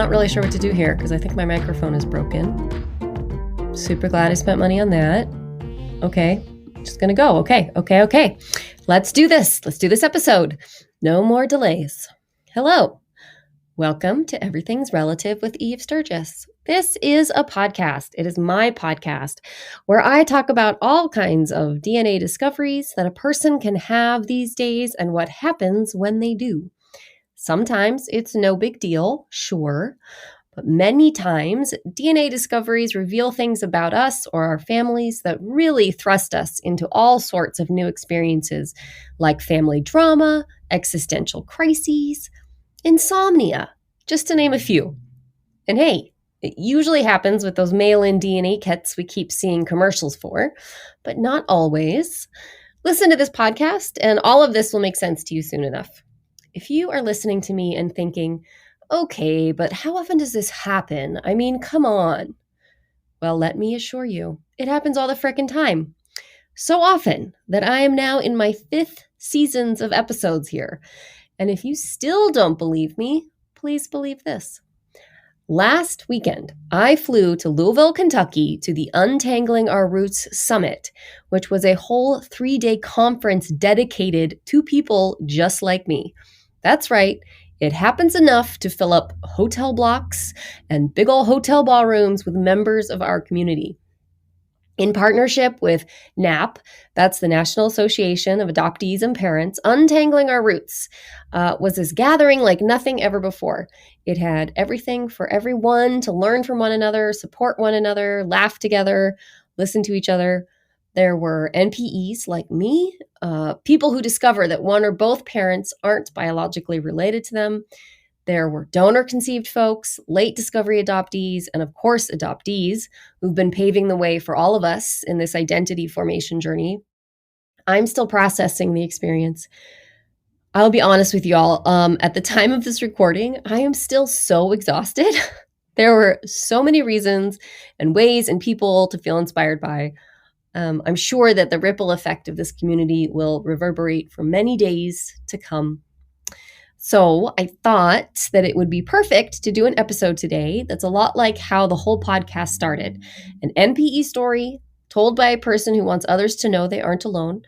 not really sure what to do here because I think my microphone is broken. Super glad I spent money on that. Okay, just gonna go. Okay. Let's do this. Let's do this episode. No more delays. Hello. Welcome to Everything's Relative with Eve Sturgis. This is a podcast. It is my podcast where I talk about all kinds of DNA discoveries that a person can have these days and what happens when they do. Sometimes it's no big deal, sure, but many times DNA discoveries reveal things about us or our families that really thrust us into all sorts of new experiences like family drama, existential crises, insomnia, just to name a few. And hey, it usually happens with those mail-in DNA kits we keep seeing commercials for, but not always. Listen to this podcast and all of this will make sense to you soon enough. If you are listening to me and thinking, okay, but how often does this happen? I mean, come on. Well, let me assure you, it happens all the frickin' time. So often that I am now in my 5th seasons of episodes here. And if you still don't believe me, please believe this. Last weekend, I flew to Louisville, Kentucky to the Untangling Our Roots Summit, which was a whole 3-day conference dedicated to people just like me. That's right. It happens enough to fill up hotel blocks and big old hotel ballrooms with members of our community. In partnership with NAP, that's the National Association of Adoptees and Parents, Untangling Our Roots was this gathering like nothing ever before. It had everything for everyone to learn from one another, support one another, laugh together, listen to each other. There were NPEs like me, people who discover that one or both parents aren't biologically related to them. There were donor-conceived folks, late discovery adoptees, and of course adoptees who've been paving the way for all of us in this identity formation journey. I'm still processing the experience. I'll be honest with y'all, at the time of this recording, I am still so exhausted. There were so many reasons and ways and people to feel inspired by. I'm sure that the ripple effect of this community will reverberate for many days to come. So I thought that it would be perfect to do an episode today that's a lot like how the whole podcast started. An NPE story told by a person who wants others to know they aren't alone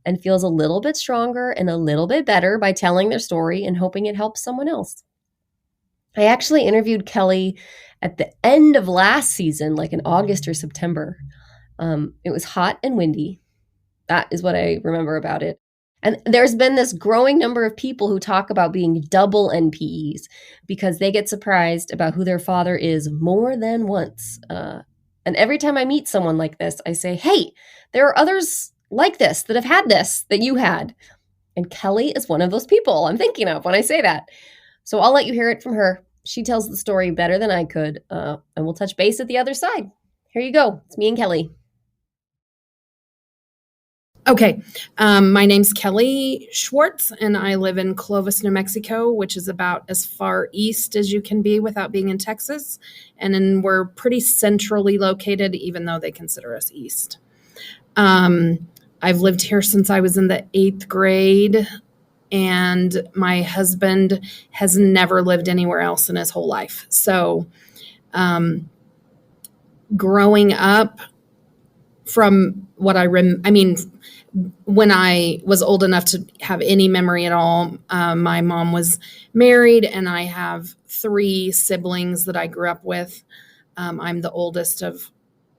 and feels a little bit stronger and a little bit better by telling their story and hoping it helps someone else. I actually interviewed Kellie at the end of last season, like in August or September. It was hot and windy. That is what I remember about it. And there's been this growing number of people who talk about being double-NPEs because they get surprised about who their father is more than once. And every time I meet someone like this, I say, hey, there are others like this that have had this that you had. And Kellie is one of those people I'm thinking of when I say that. So I'll let you hear it from her. She tells the story better than I could, and we'll touch base at the other side. Here you go. It's me and Kellie. Okay, my name's Kellie Schwartz, and I live in Clovis, New Mexico, which is about as far east as you can be without being in Texas. And then we're pretty centrally located, even though they consider us east. I've lived here since I was in the 8th grade, and my husband has never lived anywhere else in his whole life. So growing up, from what when I was old enough to have any memory at all, my mom was married, and I have 3 siblings that I grew up with. I'm the oldest of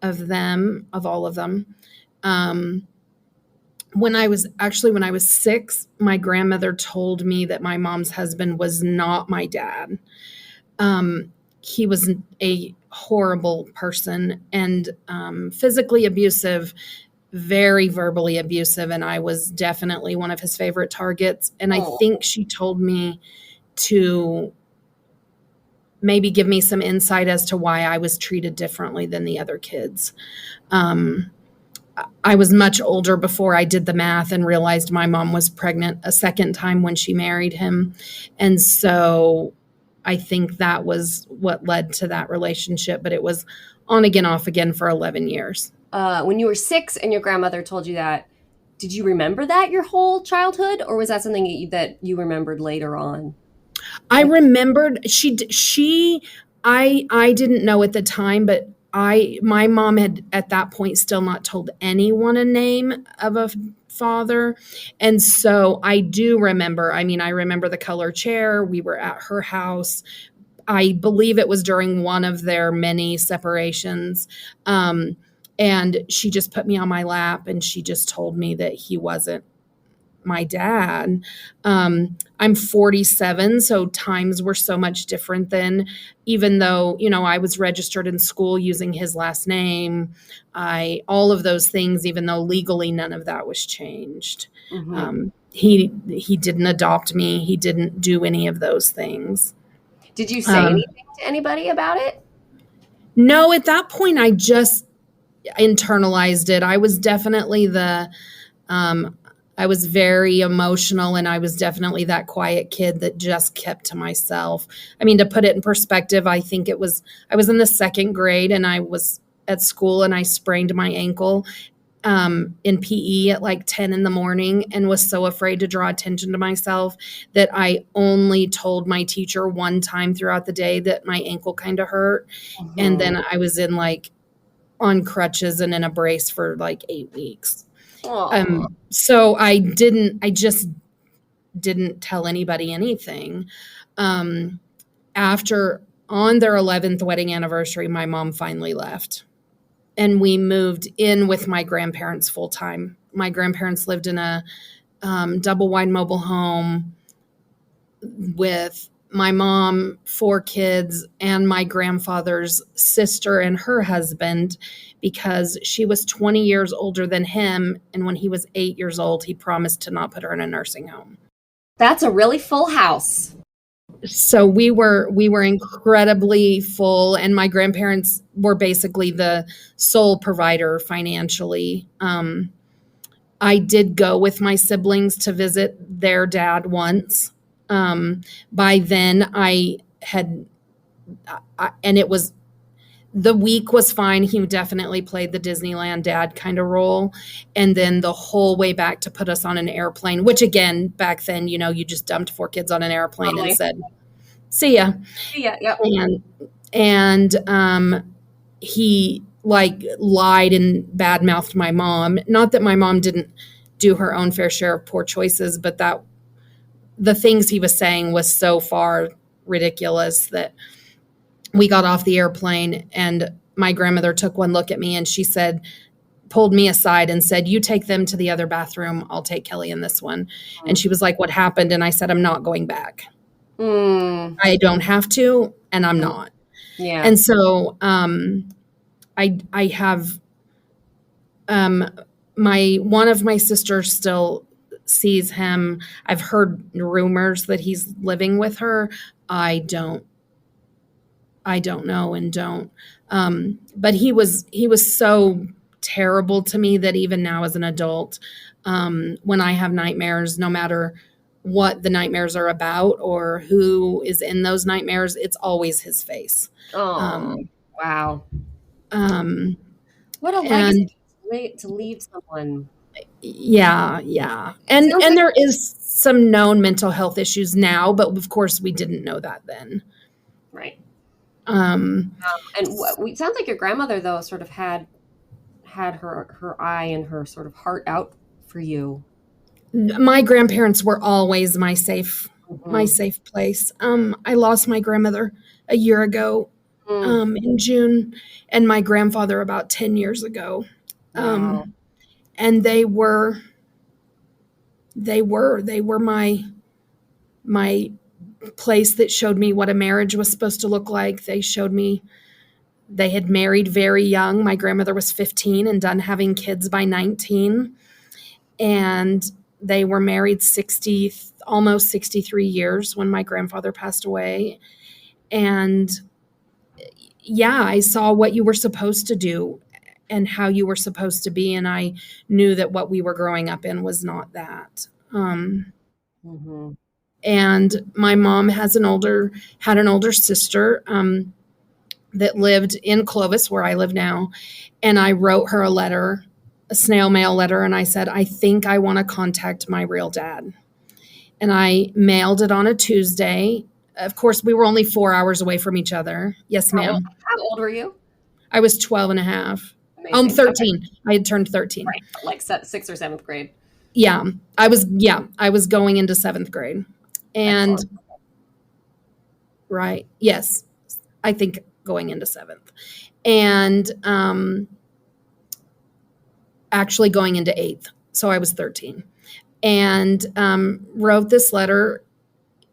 all of them. When I was 6, my grandmother told me that my mom's husband was not my dad. He was a horrible person and physically abusive, very verbally abusive, and I was definitely one of his favorite targets. And I think she told me to maybe give me some insight as to why I was treated differently than the other kids. I was much older before I did the math and realized my mom was pregnant a second time when she married him. And so I think that was what led to that relationship, but it was on again, off again for 11 years. When you were 6 and your grandmother told you that, did you remember that your whole childhood, or was that something that you remembered later on? I remembered she I didn't know at the time, but my mom had at that point still not told anyone a name of a father. And so I do remember, I mean, I remember the color chair. We were at her house. I believe it was during one of their many separations. And she just put me on my lap and she just told me that he wasn't my dad. I'm 47, so times were so much different then. Even though, I was registered in school using his last name, all of those things, even though legally none of that was changed. Mm-hmm. He didn't adopt me. He didn't do any of those things. Did you say anything to anybody about it? No, at that point, I just internalized it. I was definitely I was very emotional, and I was definitely that quiet kid that just kept to myself. I mean, to put it in perspective, I was in the second grade and I was at school and I sprained my ankle in PE at like 10 in the morning and was so afraid to draw attention to myself that I only told my teacher one time throughout the day that my ankle kind of hurt. Mm-hmm. And then I was on crutches and in a brace for like 8 weeks. So I just didn't tell anybody anything. After on their 11th wedding anniversary, my mom finally left and we moved in with my grandparents full time. My grandparents lived in a double wide mobile home with my mom, 4 kids, and my grandfather's sister and her husband, because she was 20 years older than him. And when he was 8 years old, he promised to not put her in a nursing home. That's a really full house. So we were incredibly full, and my grandparents were basically the sole provider financially. I did go with my siblings to visit their dad once. By then the week was fine. He definitely played the Disneyland dad kind of role. And then the whole way back to put us on an airplane, which again, back then, you just dumped 4 kids on an airplane and said, see ya. Yeah. Yep. And he lied and badmouthed my mom. Not that my mom didn't do her own fair share of poor choices, but that the things he was saying was so far ridiculous that we got off the airplane and my grandmother took one look at me and she pulled me aside and said, you take them to the other bathroom. I'll take Kellie in this one. Mm-hmm. And she was like, what happened? And I said, I'm not going back. I don't have to, and I'm not. Yeah. And so I have one of my sisters still sees him. I've heard rumors that he's living with her. I don't know and don't. But he was so terrible to me that even now as an adult, when I have nightmares, no matter what the nightmares are about or who is in those nightmares, it's always his face. Oh, wow. What a legacy to leave someone. Yeah. And there is some known mental health issues now, but of course we didn't know that then. Right. And it sounds like your grandmother, though, sort of had her eye and her sort of heart out for you. My grandparents were always my safe place. I lost my grandmother a year ago in June, and my grandfather about 10 years ago. Wow. And they were my place that showed me what a marriage was supposed to look like. They showed me they had married very young. My grandmother was 15 and done having kids by 19. And they were married almost 63 years when my grandfather passed away. And yeah, I saw what you were supposed to do and how you were supposed to be. And I knew that what we were growing up in was not that. And my mom had an older sister that lived in Clovis, where I live now. And I wrote her a snail mail letter. And I said, I think I want to contact my real dad. And I mailed it on a Tuesday. of course, we were only 4 hours away from each other. Yes, ma'am. How old were you? I was 12 and a half. Amazing. 13. Okay. I had turned 13. Right. Like 6th or 7th grade. Yeah. I was going into 7th grade. And excellent. Right. Yes. I think going into 7th. And actually going into 8th. So I was 13. And wrote this letter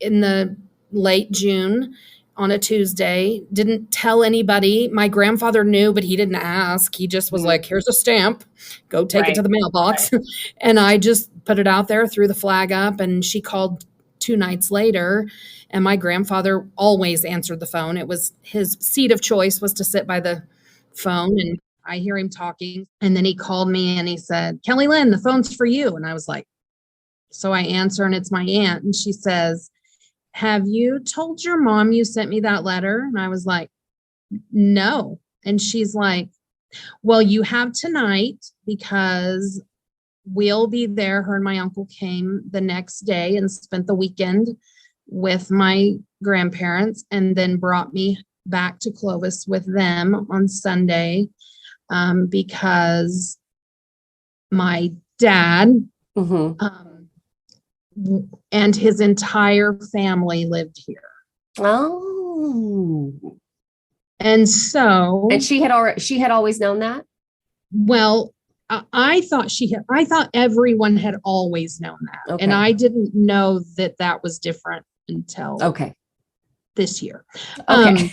in the late June on a Tuesday. Didn't tell anybody. My grandfather knew, but he didn't ask. He just was like, here's a stamp. Go take it to the mailbox. Right. And I just put it out there, threw the flag up, and she called 2 nights later. And my grandfather always answered the phone. It was his seat of choice was to sit by the phone. And I hear him talking. And then he called me and he said, Kellie Lynn, the phone's for you. And I was like, so I answer, and it's my aunt. And she says, have you told your mom you sent me that letter? And I was like, no. And she's like, well, you have tonight because we'll be there. Her and my uncle came the next day and spent the weekend with my grandparents, and then brought me back to Clovis with them on Sunday because my dad and his entire family lived here. Oh. And so. And she had always known that? Well, I thought everyone had always known that. Okay. And I didn't know that was different until this year. Okay.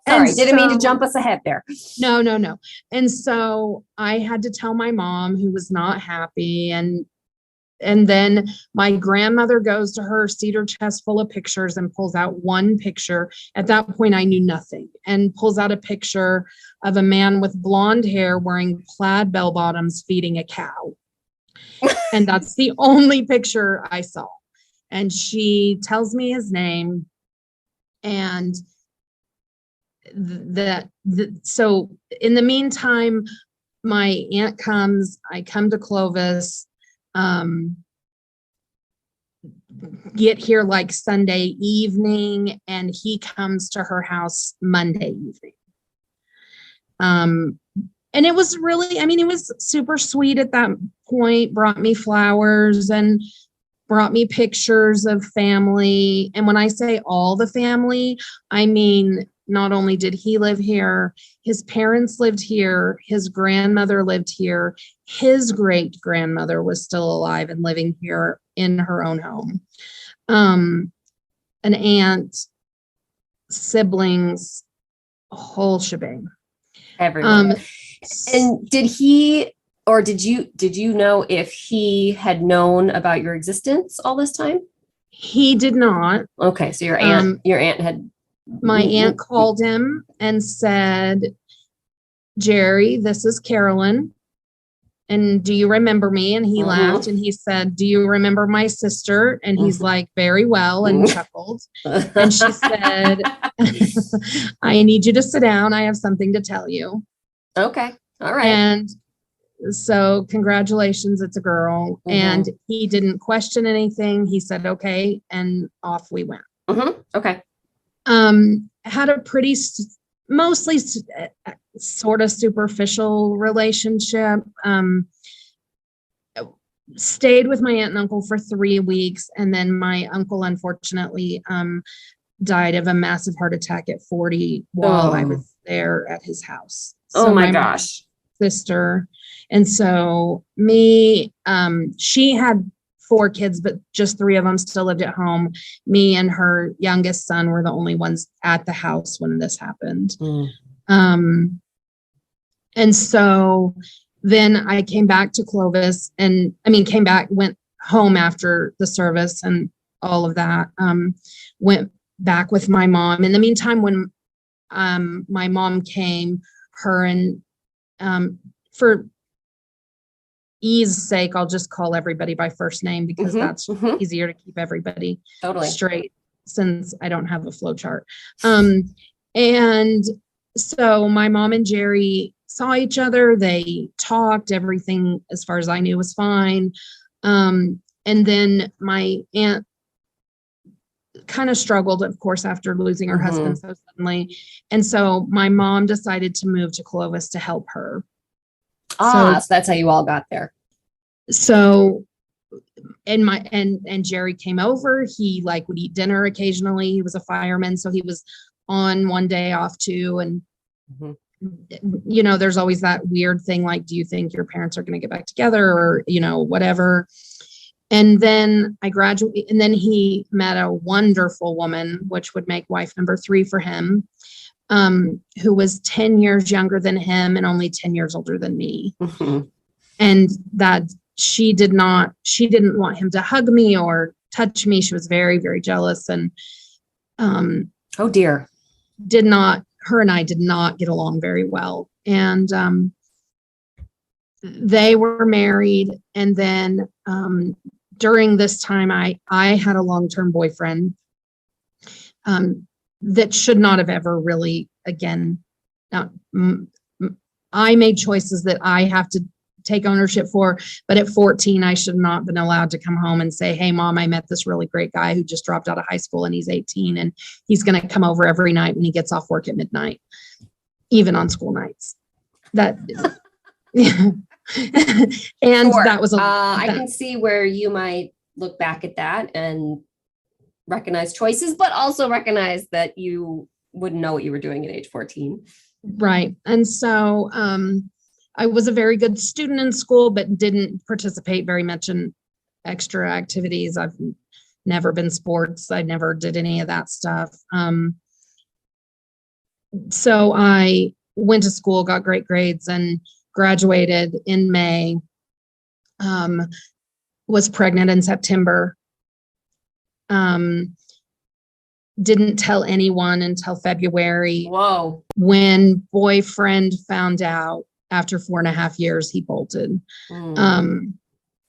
Sorry, didn't mean to jump us ahead there. No. And so I had to tell my mom, who was not happy. And then my grandmother goes to her cedar chest full of pictures and pulls out one picture. At that point, I knew nothing, and pulls out a picture of a man with blonde hair wearing plaid bell bottoms feeding a cow. And that's the only picture I saw. And she tells me his name. And so in the meantime, my aunt comes, I come to Clovis, get here like Sunday evening, and he comes to her house Monday evening. And it was really, it was super sweet at that point, brought me flowers and brought me pictures of family. And when I say all the family, I mean, not only did he live here, his parents lived here, his grandmother lived here, his great grandmother was still alive and living here in her own home. An aunt, siblings, a whole shebang. Everyone. And did he, or did you know if he had known about your existence all this time? He did not. Okay, so your aunt had. My aunt called him and said, Jerry, this is Carolyn. And do you remember me? And he laughed and he said, do you remember my sister? And he's like, very well, and chuckled. And she said, I need you to sit down. I have something to tell you. Okay. All right. And so congratulations, it's a girl. And he didn't question anything. He said, okay. And off we went. Okay. Had a pretty, mostly sort of superficial relationship. Stayed with my aunt and uncle for 3 weeks. And then my uncle, unfortunately, died of a massive heart attack at 40 while I was there at his house. So oh my gosh. Sister. And so me, she had 4 kids, but just 3 of them still lived at home. Me and her youngest son were the only ones at the house when this happened. And so then I came back to Clovis and went home after the service and all of that. Went back with my mom. In the meantime, when my mom came, her and for ease sake, I'll just call everybody by first name because that's easier to keep everybody straight since I don't have a flow chart. And so my mom and Jerry saw each other. They talked. Everything, as far as I knew, was fine. And then my aunt kind of struggled, of course, after losing her husband so suddenly. And so my mom decided to move to Clovis to help her. So that's how you all got there. So, and Jerry came over. He like would eat dinner occasionally. He was a fireman, so he was on one day off too. And you know, there's always that weird thing like, do you think your parents are going to get back together, or you know, whatever. And then I graduated, and then he met a wonderful woman, which would make wife number 3 for him, who was 10 years younger than him and only 10 years older than me. And that she didn't want him to hug me or touch me. She was very, very jealous. And oh dear. Her and I did not get along very well. And they were married. And then during this time, I had a long-term boyfriend that should not have ever really, again, I made choices that I have to take ownership for. But at 14, I should not have been allowed to come home and say, hey, Mom, I met this really great guy who just dropped out of high school and he's 18 and he's going to come over every night when he gets off work at midnight, even on school nights. That, and sure. That was, I can see where you might look back at that and recognize choices, but also recognize that you wouldn't know what you were doing at age 14. Right. And so, I was a very good student in school, but didn't participate very much in extra activities. I've never been sports. I never did any of that stuff. So I went to school, got great grades, and graduated in May. Was pregnant in September. Didn't tell anyone until February. Whoa. When boyfriend found out. After 4.5 years, he bolted. And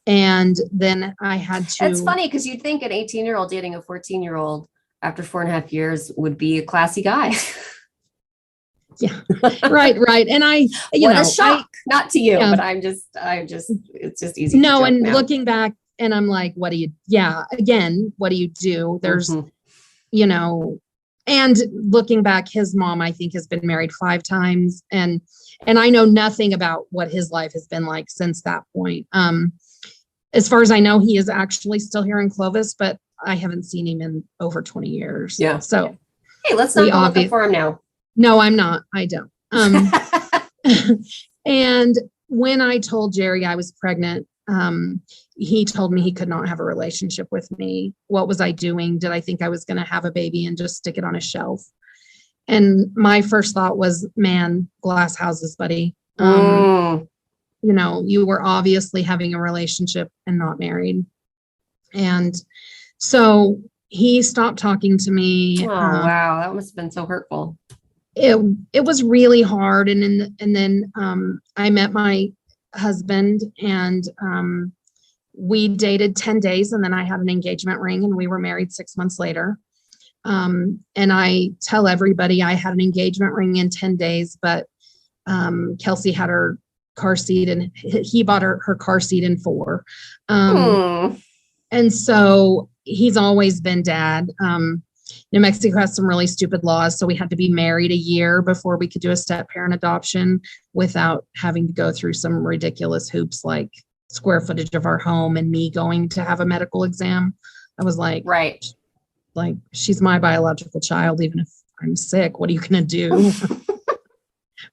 then I had to. It's funny because you'd think an 18-year-old dating a 14-year-old after 4.5 years would be a classy guy. Yeah, right. And I, a shock, not to you, but I'm just, it's just easy. No, and now. Looking back, and I'm like, what do you do? There's, and looking back, his mom, I think, has been married 5 times. And I know nothing about what his life has been like since that point. As far as I know, he is actually still here in Clovis, but I haven't seen him in over 20 years. Yeah. So, hey, let's not go looking for him now. No, I'm not. I don't. And when I told Jerry I was pregnant, he told me he could not have a relationship with me. What was I doing? Did I think I was going to have a baby and just stick it on a shelf? And my first thought was, man, glass houses, buddy. You were obviously having a relationship and not married. And so he stopped talking to me. Oh, wow. That must have been so hurtful. It was really hard. And then I met my husband, and we dated 10 days, and then I had an engagement ring, and we were married 6 months later. And I tell everybody I had an engagement ring in 10 days, but Kelsey had her car seat, and he bought her car seat in 4. And so he's always been dad. New Mexico has some really stupid laws, so we had to be married a year before we could do a step parent adoption without having to go through some ridiculous hoops like square footage of our home and me going to have a medical exam. I was like, right. Like, she's my biological child, even if I'm sick, what are you going to do?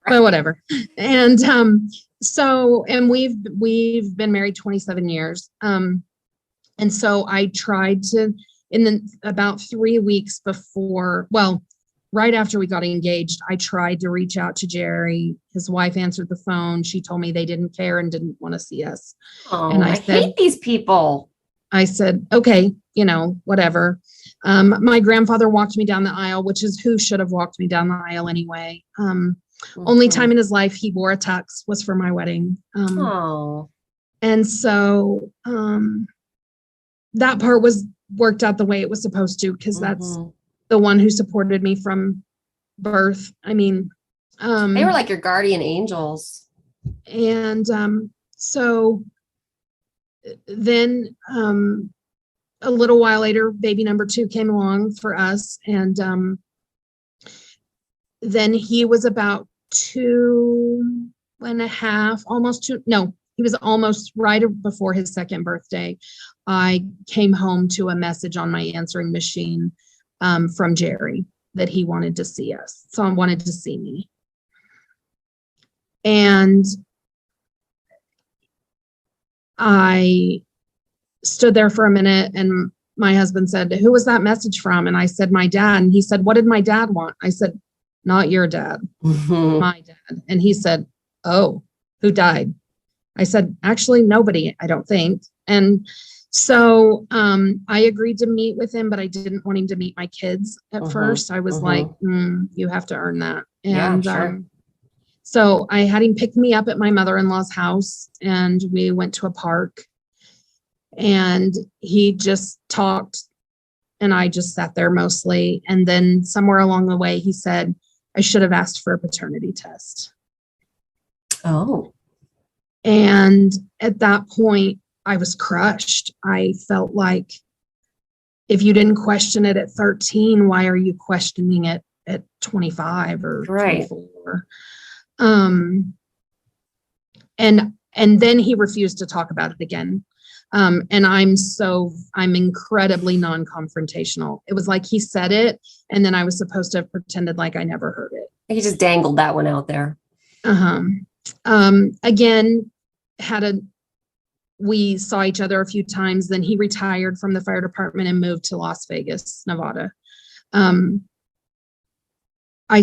But whatever. And and we've been married 27 years. And so I tried to, about 3 weeks before, right after we got engaged, I tried to reach out to Jerry. His wife answered the phone. She told me they didn't care and didn't want to see us. Oh, and I said, hate these people. I said, okay, whatever. My grandfather walked me down the aisle, which is who should have walked me down the aisle anyway. Only time in his life he wore a tux was for my wedding. And so that part worked out the way it was supposed to, because that's the one who supported me from birth. I mean, they were like your guardian angels. And so then a little while later, baby number 2 came along for us. And then he was about 2.5, almost 2. No, he was almost right before his 2nd birthday. I came home to a message on my answering machine from Jerry that he wanted to see us. So he wanted to see me. And I stood there for a minute, and my husband said, "Who was that message from?" And I said, "My dad." And he said, "What did my dad want?" I said, "Not your dad, my dad." And he said, "Oh, who died?" I said, "Actually, nobody, I don't think." And so I agreed to meet with him, but I didn't want him to meet my kids at first. I was like, you have to earn that. And sure. So I had him pick me up at my mother-in-law's house, and we went to a park, and he just talked, and I just sat there mostly. And then somewhere along the way, he said, "I should have asked for a paternity test." Oh. And at that point, I was crushed. I felt like, if you didn't question it at 13, why are you questioning it at 25 or 24? And then he refused to talk about it again. And I'm incredibly non-confrontational. It was like he said it, and then I was supposed to have pretended like I never heard it. He just dangled that one out there. Again, we saw each other a few times. Then he retired from the fire department and moved to Las Vegas, Nevada. I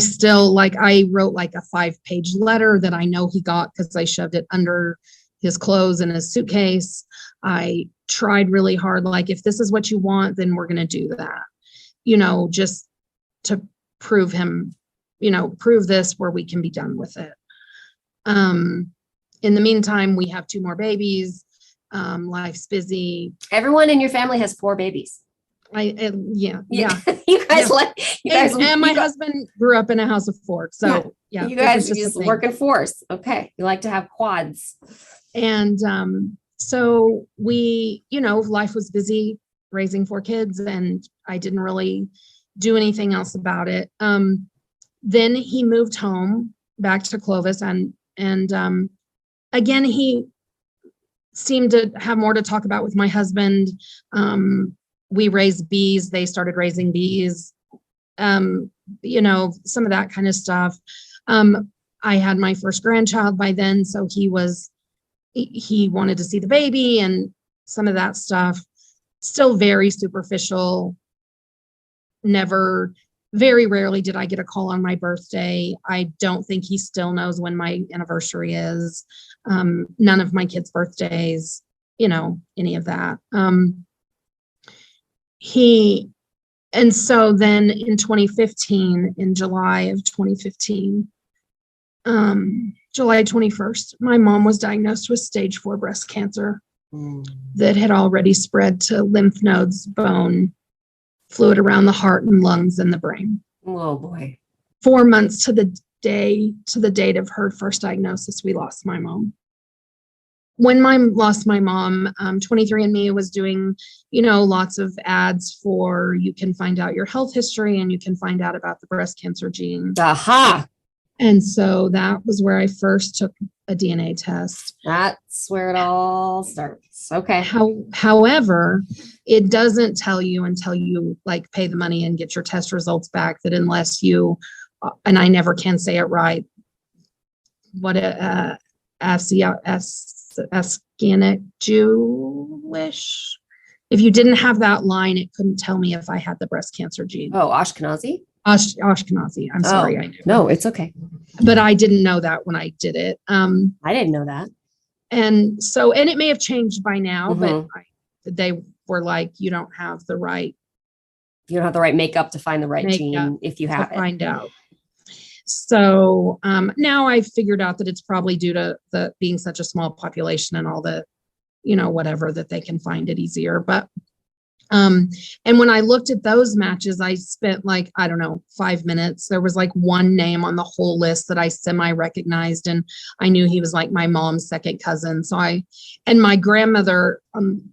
wrote like a 5-page letter that I know he got because I shoved it under his clothes in his suitcase. I tried really hard. Like, if this is what you want, then we're going to do that, just to prove this where we can be done with it. In the meantime, we have 2 more babies. Life's busy. Everyone in your family has 4 babies. Yeah. You guys and my husband grew up in a house of 4. So yeah, you guys just work in force. Okay. You like to have quads. And so we, life was busy raising 4 kids, and I didn't really do anything else about it. Then he moved home back to Clovis, and again, he seemed to have more to talk about with my husband. We raised bees. They started raising bees. Some of that kind of stuff. I had my first grandchild by then, so he wanted to see the baby and some of that stuff. Still very superficial. Very rarely did I get a call on my birthday. I don't think he still knows when my anniversary is. None of my kids' birthdays, any of that. And so then in 2015, in July of 2015, July 21st, my mom was diagnosed with stage 4 breast cancer that had already spread to lymph nodes, bone, fluid around the heart and lungs and the brain. Oh boy. 4 months to the date of her first diagnosis, we lost my mom. When I lost my mom, 23andMe was doing, lots of ads for, you can find out your health history and you can find out about the breast cancer gene. Aha. And so that was where I first took a DNA test. That's where it all starts. Okay. However, it doesn't tell you until you pay the money and get your test results back that unless you, and I never can say it right, Afghanic Jewish. If you didn't have that line, it couldn't tell me if I had the breast cancer gene. Oh, Ashkenazi? Ashkenazi. I'm sorry. I knew. No, it's okay. But I didn't know that when I did it. I didn't know that. And it may have changed by now, but they were like, you don't have the right makeup to find the right gene if you have it. Find out. So now I've figured out that it's probably due to the being such a small population and all the, whatever, that they can find it easier. But And when I looked at those matches, I spent like, I don't know, 5 minutes. There was like one name on the whole list that I semi-recognized, and I knew he was like my mom's second cousin. And my grandmother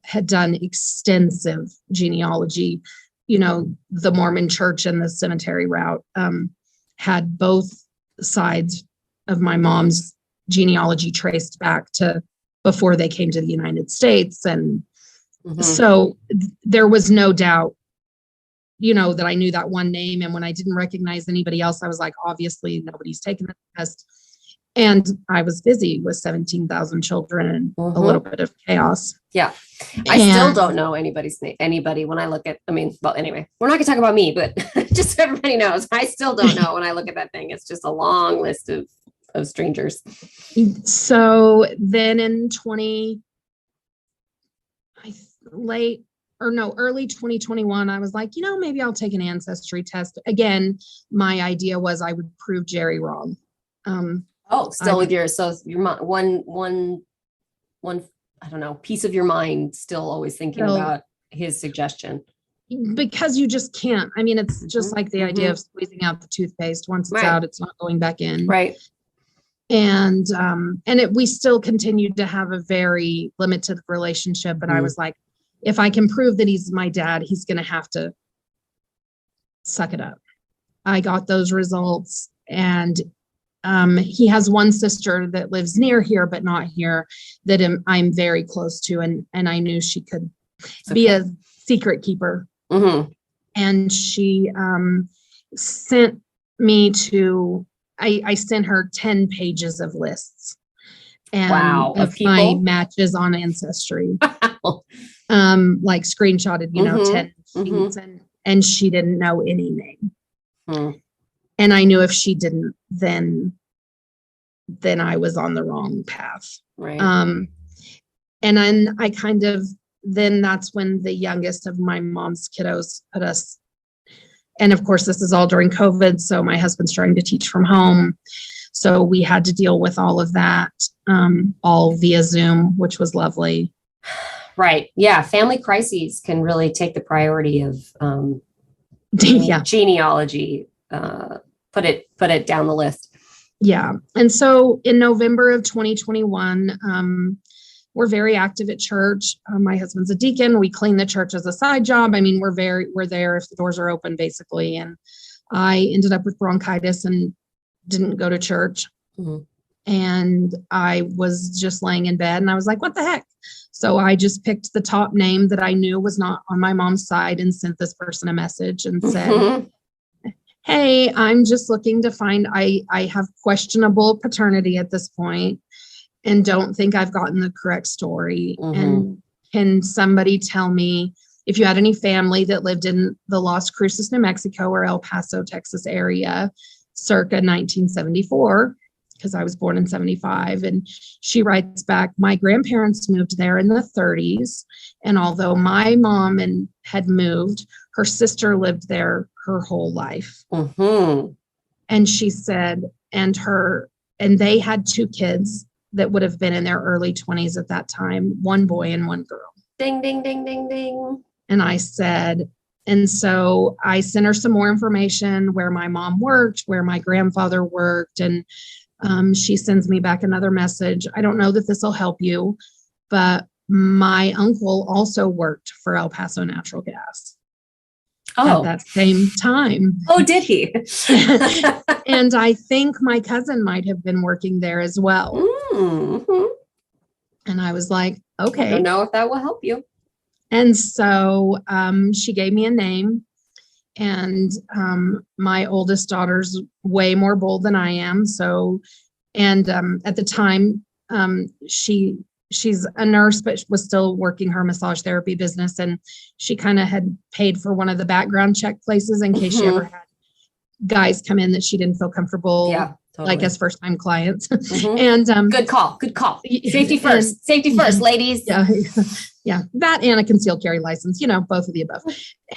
had done extensive genealogy. You know, the Mormon church and the cemetery route had both sides of my mom's genealogy traced back to before they came to the United States. And so there was no doubt, you know, that I knew that one name. And when I didn't recognize anybody else, I was like, obviously nobody's taken the test. And I was busy with 17,000 children and a little bit of chaos. Yeah. I still don't know anybody's name, anybody when I look at, well, anyway, we're not gonna talk about me, but just so everybody knows, I still don't know when I look at that thing. It's just a long list of strangers. So then in early 2021, I was like, you know, maybe I'll take an ancestry test. Again, my idea was I would prove Jerry wrong. With yours. So your one, I don't know, piece of your mind still always thinking about his suggestion. Because you just can't. I mean, it's just like the idea of squeezing out the toothpaste. Once it's out, it's not going back in. Right. And we still continued to have a very limited relationship. And I was like, if I can prove that he's my dad, he's going to have to suck it up. I got those results, and he has one sister that lives near here, but not here, that I'm very close to. And I knew she could be a secret keeper. And she sent me to, I sent her 10 pages of lists and of my matches on Ancestry. Like screenshotted, you know, 10 sheets, and she didn't know any name. And I knew if she didn't, then I was on the wrong path. Right. And then then that's when the youngest of my mom's kiddos put us, and of course this is all during COVID, so my husband's trying to teach from home. So we had to deal with all of that, all via Zoom, which was lovely. Right. Yeah. Family crises can really take the priority of genealogy, put it down the list. Yeah. And so in November of 2021, we're very active at church. My husband's a deacon. We clean the church as a side job. I mean, we're there if the doors are open, basically. And I ended up with bronchitis and didn't go to church. And I was just laying in bed, and I was like, what the heck? So I just picked the top name that I knew was not on my mom's side and sent this person a message and said, hey, I'm just looking to find, I have questionable paternity at this point and don't think I've gotten the correct story. And can somebody tell me if you had any family that lived in the Las Cruces, New Mexico or El Paso, Texas area circa 1974? Because I was born in 75. And she writes back, my grandparents moved there in the 30s. And although my mom had moved, her sister lived there her whole life. And she said, and they had 2 kids that would have been in their early 20s at that time, 1 boy and 1 girl. Ding, ding, ding, ding, ding. And I said, and so I sent her some more information where my mom worked, where my grandfather worked. And she sends me back another message. I don't know that this will help you, but my uncle also worked for El Paso Natural Gas at that same time. Oh, did he? And I think my cousin might have been working there as well. And I was like, okay. I don't know if that will help you. And so she gave me a name. And my oldest daughter's way more bold than I am. So, and at the time, she's a nurse, but was still working her massage therapy business. And she kind of had paid for one of the background check places in case she ever had guys come in that she didn't feel comfortable, like as first time clients. And good call. Safety first, ladies. Yeah. That and a concealed carry license, both of the above.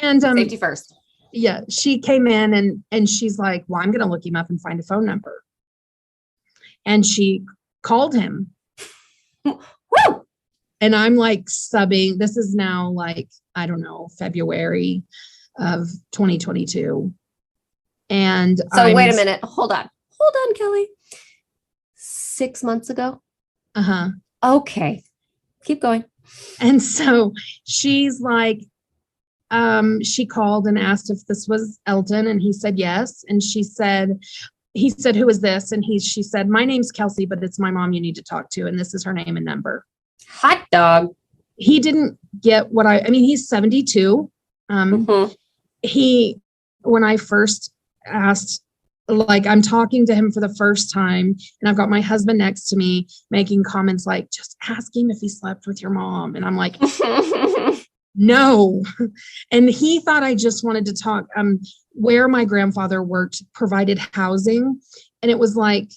And safety first. Yeah, she came in and she's like, well, I'm going to look him up and find a phone number. And she called him. Woo! and I'm like subbing. This is now like, I don't know, February of 2022. And so wait a minute. Hold on, Kellie. 6 months ago. Uh-huh. Okay. Keep going. And so she's like, she called and asked if this was Elton, and he said yes. And he said, who is this? And she said, my name's Kelsey, but it's my mom you need to talk to. And this is her name and number. Hot dog. He didn't get what I mean, he's 72. When I first asked, like, I'm talking to him for the first time, and I've got my husband next to me making comments like, just ask him if he slept with your mom. And I'm like, no. And he thought I just wanted to talk. Where my grandfather worked provided housing. And it was very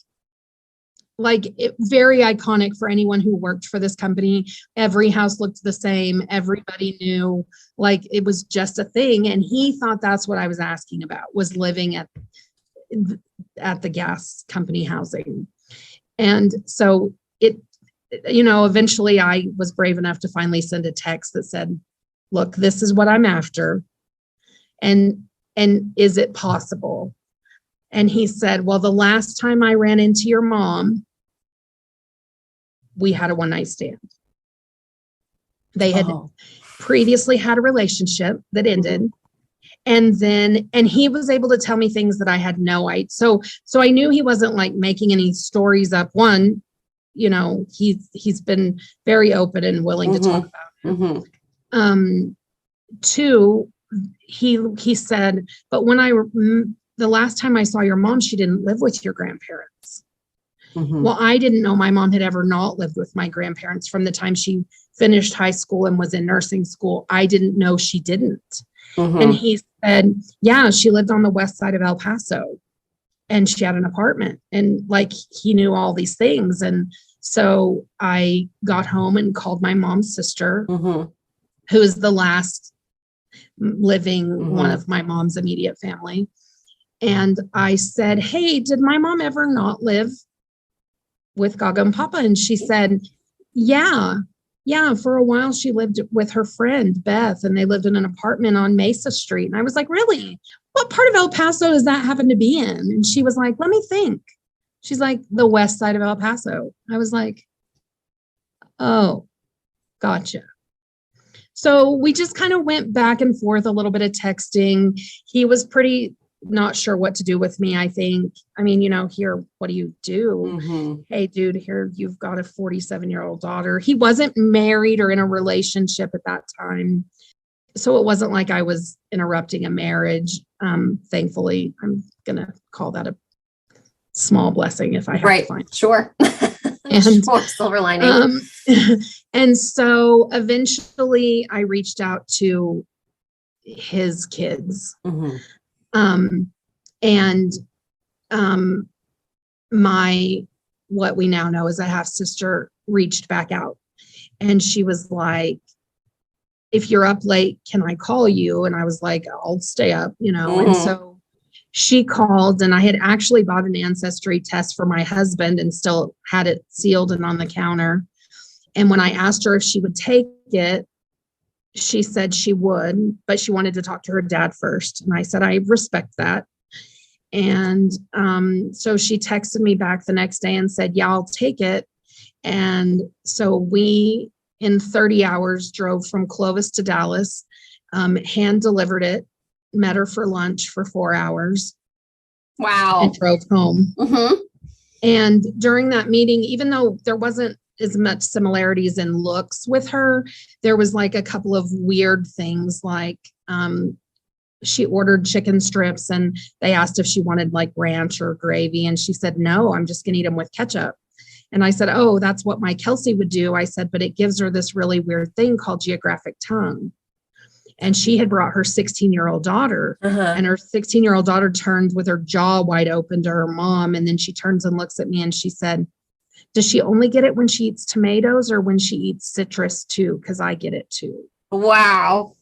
iconic for anyone who worked for this company. Every house looked the same. Everybody knew, like, it was just a thing. And he thought that's what I was asking about, was living at the gas company housing. And so eventually I was brave enough to finally send a text that said, look, this is what I'm after. And is it possible? And he said, well, the last time I ran into your mom, we had a one-night stand. They had previously had a relationship that ended. And he was able to tell me things that I had no idea. So I knew he wasn't like making any stories up. One, he's been very open and willing to talk about it. Two, he said, but the last time I saw your mom, she didn't live with your grandparents. Well, I didn't know my mom had ever not lived with my grandparents from the time she finished high school and was in nursing school. I didn't know she didn't. And he said, yeah, she lived on the west side of El Paso and she had an apartment, and like, he knew all these things. And so I got home and called my mom's sister, who is the last living one of my mom's immediate family. And I said, hey, did my mom ever not live with Gaga and Papa? And she said, yeah, for a while she lived with her friend Beth, and they lived in an apartment on Mesa Street. And I was like, really? What part of El Paso does that happen to be in? And she was like, let me think. She's like, the west side of El Paso. I was like, oh, gotcha. So we just kind of went back and forth, a little bit of texting. He was pretty not sure what to do with me, I think. I mean, here, what do you do? Hey, dude, here, you've got a 47-year-old daughter. He wasn't married or in a relationship at that time. So it wasn't like I was interrupting a marriage. Thankfully, I'm going to call that a small blessing if I have to find it. Sure. And sure, silver lining. And so eventually I reached out to his kids. My, what we now know as a half sister, reached back out, and she was like, if you're up late, can I call you? And I was like, I'll stay up, And so she called, and I had actually bought an ancestry test for my husband and still had it sealed and on the counter. And when I asked her if she would take it, she said she would, but she wanted to talk to her dad first. And I said, I respect that. And so she texted me back the next day and said, yeah, I'll take it. And so we, in 30 hours, drove from Clovis to Dallas, hand delivered it, met her for lunch for 4 hours. Wow. And drove home. And during that meeting, even though there wasn't as much similarities in looks with her, there was like a couple of weird things, like she ordered chicken strips and they asked if she wanted like ranch or gravy. And she said, no, I'm just going to eat them with ketchup. And I said, oh, that's what my Kelsey would do. I said, but it gives her this really weird thing called geographic tongue. And she had brought her 16-year-old daughter, and her 16-year-old daughter turned with her jaw wide open to her mom. And then she turns and looks at me and she said, does she only get it when she eats tomatoes or when she eats citrus too? Because I get it too. Wow.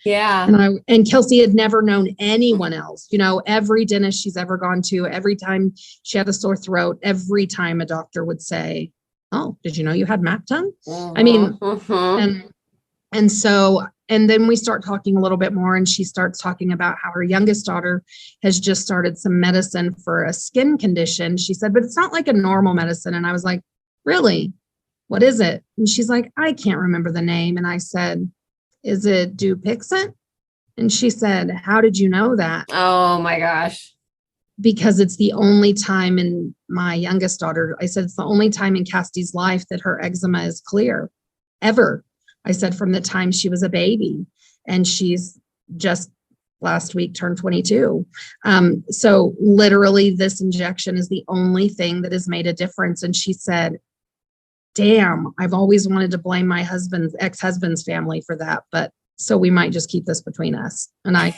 Yeah. And Kelsey had never known anyone else. Every dentist she's ever gone to, every time she had a sore throat, every time a doctor would say, oh, did you know you had MAP tongue? Mm-hmm. I mean, Mm-hmm. and so, and then we start talking a little bit more, and she starts talking about how her youngest daughter has just started some medicine for a skin condition. She said, but it's not like a normal medicine. And I was like, really? What is it? And she's like, I can't remember the name. And I said, is it Dupixent? And she said, how did you know that? Oh my gosh. Because it's the only time in my youngest daughter, I said, it's the only time in Cassie's life that her eczema is clear, ever. I said, from the time she was a baby, and she's just last week turned 22. So literally this injection is the only thing that has made a difference. And she said, damn, I've always wanted to blame my ex-husband's family for that, but so we might just keep this between us. And I,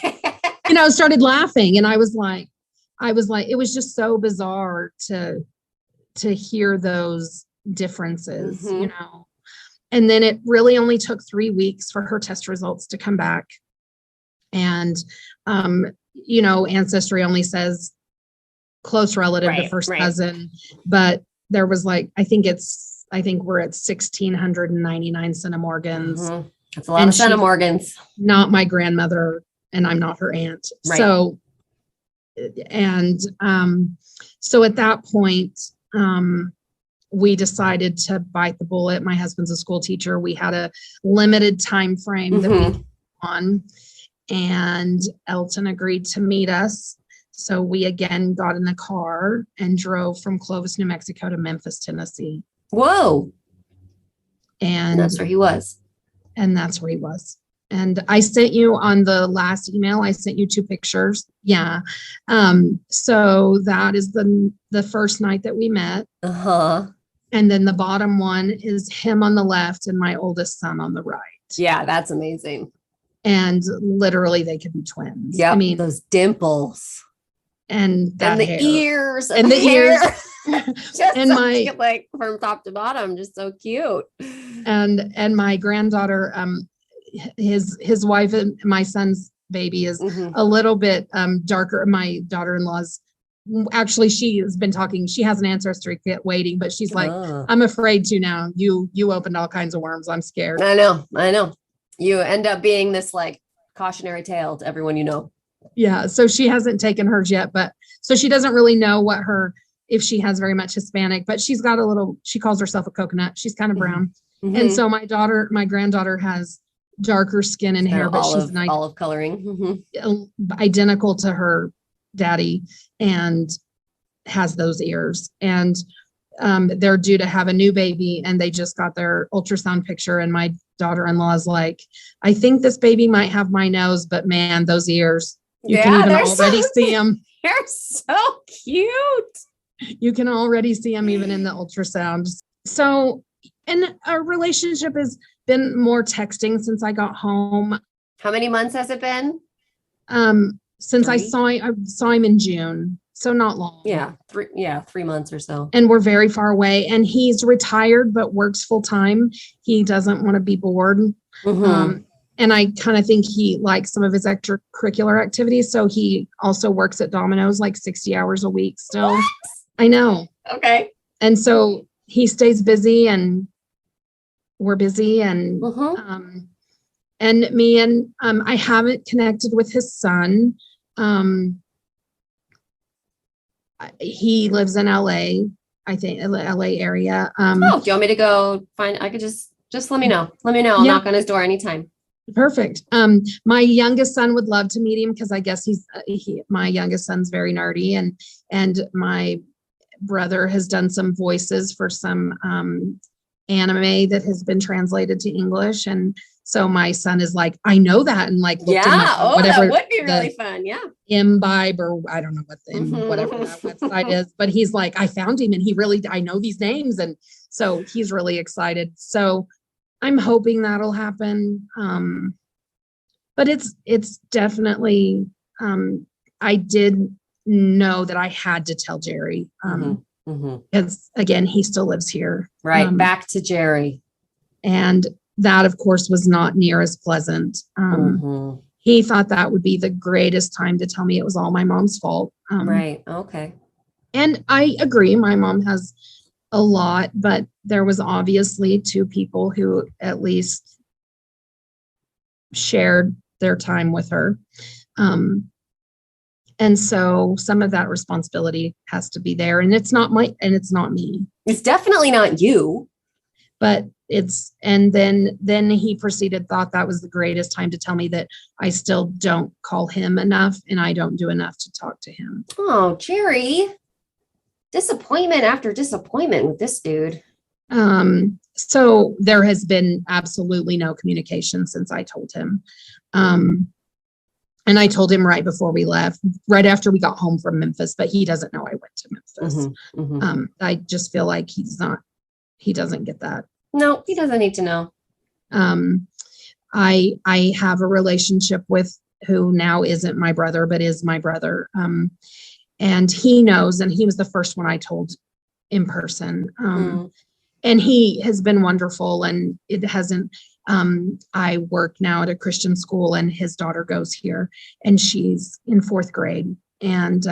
started laughing, and I was like, it was just so bizarre to hear those differences, Mm-hmm. And then it really only took 3 weeks for her test results to come back. And, Ancestry only says close relative to first cousin, but there was like, I think we're at 1,699 centimorgans. Mm-hmm. That's a lot of centimorgans. Not my grandmother, and I'm not her aunt. Right. So, and so at that point, we decided to bite the bullet. My husband's a school teacher. We had a limited time frame that we could on, and Elton agreed to meet us. So we again got in the car and drove from Clovis, New Mexico to Memphis, Tennessee. Whoa. And that's where he was. And that's where he was. And I sent you on the last email, I sent you 2 pictures. Yeah. So that is the first night that we met. Uh-huh. And then the bottom one is him on the left and my oldest son on the right. Yeah, that's amazing. And literally they could be twins. Yeah, I mean, those dimples. And that the hair. Ears. And the ears. Just and so my cute, like from top to bottom, just so cute. And my granddaughter, his wife and my son's baby is a little bit darker. My daughter-in-law's actually, she has been talking. She has an ancestry kit waiting, but she's like, I'm afraid to now. You opened all kinds of worms. I'm scared. I know. You end up being this like cautionary tale to everyone you know. Yeah. So she hasn't taken hers yet, but so she doesn't really know if she has very much Hispanic, but she's got she calls herself a coconut. She's kind of brown. And so my granddaughter has darker skin and hair, but she's olive coloring, identical to her daddy, and has those ears. And they're due to have a new baby, and they just got their ultrasound picture. And my daughter-in-law is like, I think this baby might have my nose, but man, those ears, you can even already see them. They're so cute. You can already see them even in the ultrasound. So, and our relationship has been more texting since I got home. How many months has it been? Since 3? I saw him in June. So not long. Yeah. 3 months or so. And we're very far away, and he's retired, but works full time. He doesn't want to be bored. And I kind of think he likes some of his extracurricular activities. So he also works at Domino's like 60 hours a week still. What? I know. Okay. And so he stays busy, and we're busy, and me, and I haven't connected with his son. He lives in LA, I think, LA area. Do you want me to go find? I could just let me know. Let me know. I'll knock on his door anytime. Perfect. My youngest son would love to meet him, because I guess my youngest son's very nerdy, and my brother has done some voices for some anime that has been translated to English, and so my son is like, I know that, and like, that would be really fun. Yeah, Imbibe, or I don't know what whatever that website is, but he's like, I found him, and I know these names, and so he's really excited. So I'm hoping that'll happen. But it's definitely, I did know that I had to tell Jerry, because again, he still lives here. Right. Back to Jerry. And that, of course, was not near as pleasant. He thought that would be the greatest time to tell me it was all my mom's fault. Right. Okay. And I agree. My mom has a lot, but there was obviously two people who at least shared their time with her. And so some of that responsibility has to be there, and it's not me. It's definitely not you. But and then he thought that was the greatest time to tell me that I still don't call him enough and I don't do enough to talk to him. Oh, Jerry. Disappointment after disappointment with this dude. So there has been absolutely no communication since I told him. And I told him right before we left, right after we got home from Memphis, but he doesn't know I went to Memphis. I just feel like he doesn't get that. No, he doesn't need to know. I have a relationship with who now isn't my brother, but is my brother. And he knows, and he was the first one I told in person. And he has been wonderful, and it hasn't, I work now at a Christian school, and his daughter goes here, and she's in 4th grade. And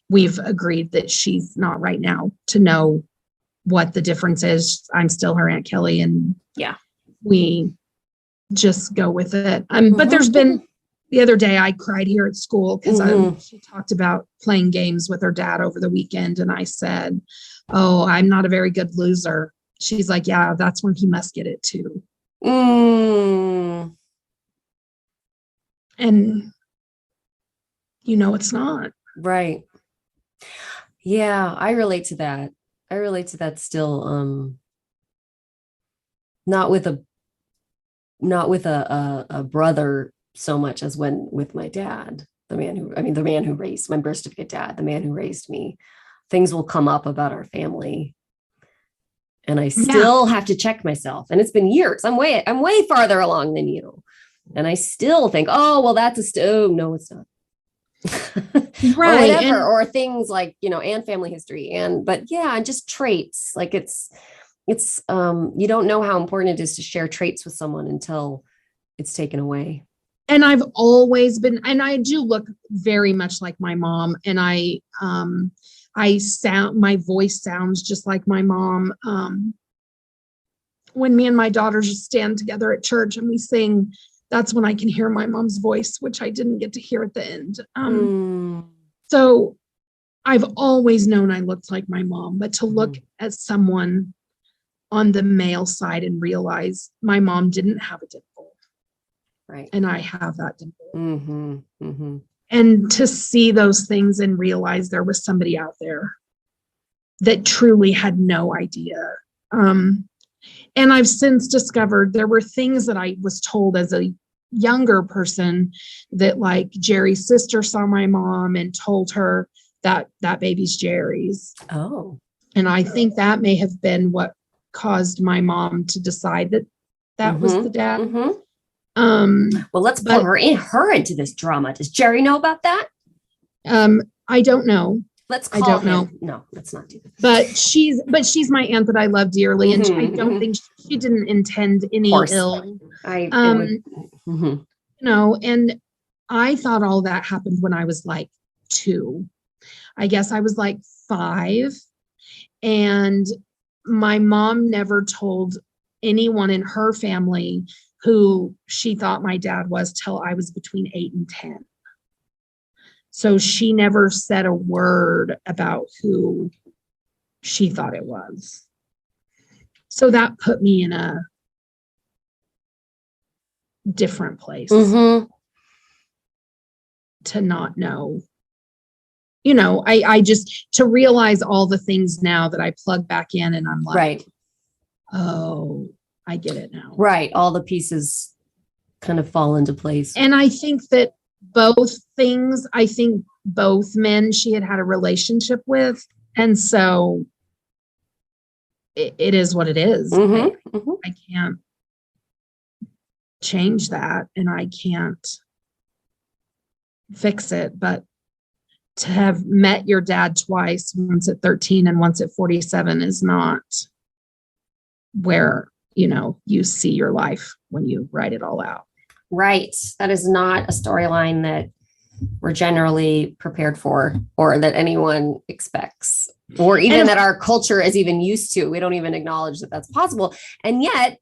we've agreed that she's not right now to know what the difference is. I'm still her Aunt Kellie, and we just go with it. But there's been, the other day I cried here at school because she talked about playing games with her dad over the weekend. And I said, "Oh, I'm not a very good loser." She's like, "Yeah, that's when he must get it too." And it's not. Right. Yeah, I relate to that. Still, not with a brother so much as with my dad, the man who raised my birth certificate dad, the man who raised me. Things will come up about our family, and I still have to check myself. And it's been years. I'm way farther along than you, and I still think, oh, well, no, it's not. Right. Or whatever, or things like, and family history, and just traits. Like it's you don't know how important it is to share traits with someone until it's taken away. And I've always been, and I do look very much like my mom, and my voice sounds just like my mom. When me and my daughters stand together at church and we sing, that's when I can hear my mom's voice, which I didn't get to hear at the end. So I've always known I looked like my mom, but to look at someone on the male side and realize my mom didn't have a dimple. Right. And I have that dimple. And to see those things and realize there was somebody out there that truly had no idea. And I've since discovered there were things that I was told as a younger person that, like, Jerry's sister saw my mom and told her that baby's Jerry's. Oh. And I think that may have been what caused my mom to decide that was the dad. Well, let's put her into this drama. Does Jerry know about that? I don't know. Let's call him. I don't know. No, let's not do that. But she's my aunt that I love dearly, and I don't think she didn't intend any ill. And I thought all that happened when I was like 2. I guess I was like 5, and my mom never told anyone in her family who she thought my dad was till I was between 8 and 10. So she never said a word about who she thought it was. So that put me in a different place to not know. I just, to realize all the things now that I plug back in, and I'm like, oh, I get it now. Right. All the pieces kind of fall into place. And I think that both men she had a relationship with. And so it is what it is. I can't change that, and I can't fix it. But to have met your dad twice, once at 13 and once at 47, is not where, you see your life when you write it all out. Right. That is not a storyline that we're generally prepared for, or that anyone expects. or even that our culture is even used to. We don't even acknowledge that that's possible. And yet,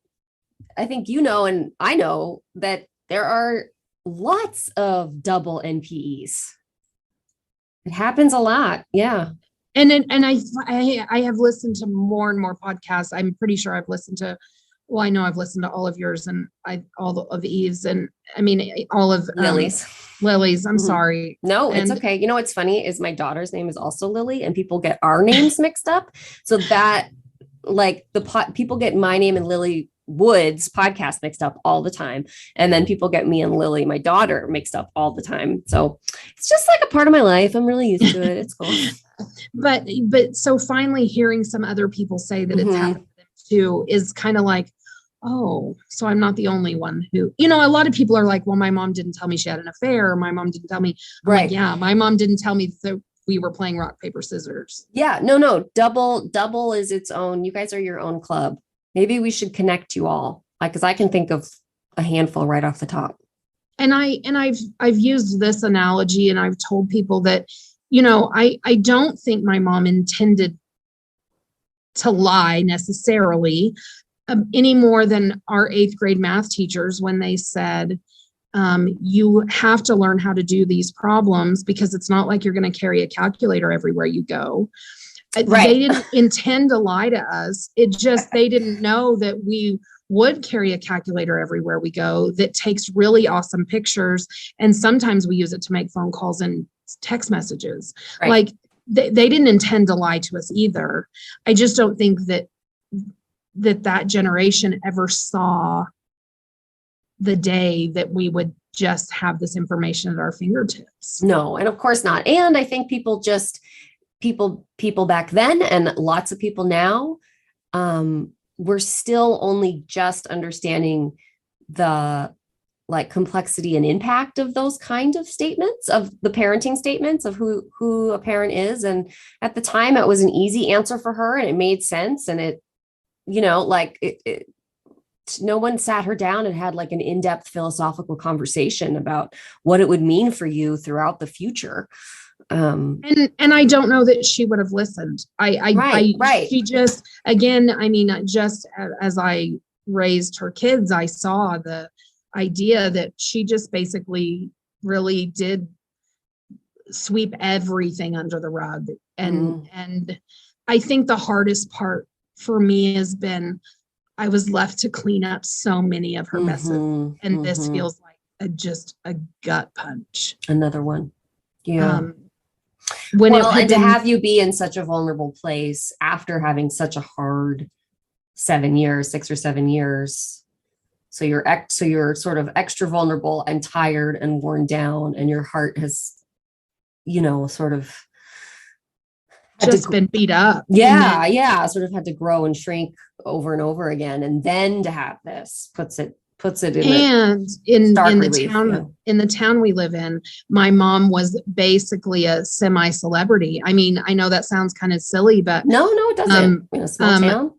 I think you know, and I know that there are lots of double NPEs. It happens a lot. Yeah. And I have listened to more and more podcasts. I'm pretty sure I've listened to, well, I know I've listened to all of yours and all of Eve's, and I mean, all of Lily's. I'm sorry. No, it's okay. You know, what's funny is my daughter's name is also Lily, and people get our names mixed up. So that like people get my name and Lily Wood's podcast mixed up all the time. And then people get me and Lily, my daughter, mixed up all the time. So it's just like a part of my life. I'm really used to it. It's cool. But so finally hearing some other people say that it's happened to them too is kind of like, oh, so I'm not the only one who, you know, a lot of people are like, well, my mom didn't tell me she had an affair, or my mom didn't tell me. I'm right. Like, yeah, my mom didn't tell me that we were playing rock, paper, scissors. Yeah, no. Double is its own. You guys are your own club. Maybe we should connect you all, because I can think of a handful right off the top. And I've used this analogy, and I've told people that, you know, I don't think my mom intended to lie necessarily, any more than our 8th grade math teachers when they said, you have to learn how to do these problems because it's not like you're going to carry a calculator everywhere you go. Right. They didn't intend to lie to us. It just, they didn't know that we would carry a calculator everywhere we go that takes really awesome pictures. And sometimes we use it to make phone calls and text messages. Right. Like they didn't intend to lie to us either. I just don't think that generation ever saw the day that we would just have this information at our fingertips. No, and of course not. And I think people back then and lots of people now, we're still only just understanding the like complexity and impact of those kind of statements, of the parenting statements of who a parent is. And at the time it was an easy answer for her and it made sense. And it, you know, like no one sat her down and had like an in-depth philosophical conversation about what it would mean for you throughout the future. And I don't know that she would have listened. Right. She just, again, I mean, just as I raised her kids, I saw the idea that she just basically really did sweep everything under the rug. And I think the hardest part for me has been, I was left to clean up so many of her messes. And this feels like just a gut punch. Another one. Yeah. And to have you be in such a vulnerable place after having such a hard 6 or 7 years. So you're sort of extra vulnerable and tired and worn down, and your heart has, you know, sort of just been beat up. Yeah. Sort of had to grow and shrink over and over again. And then to have this puts it in the town we live in, my mom was basically a semi-celebrity. I mean, I know that sounds kind of silly, but no, it doesn't. In a small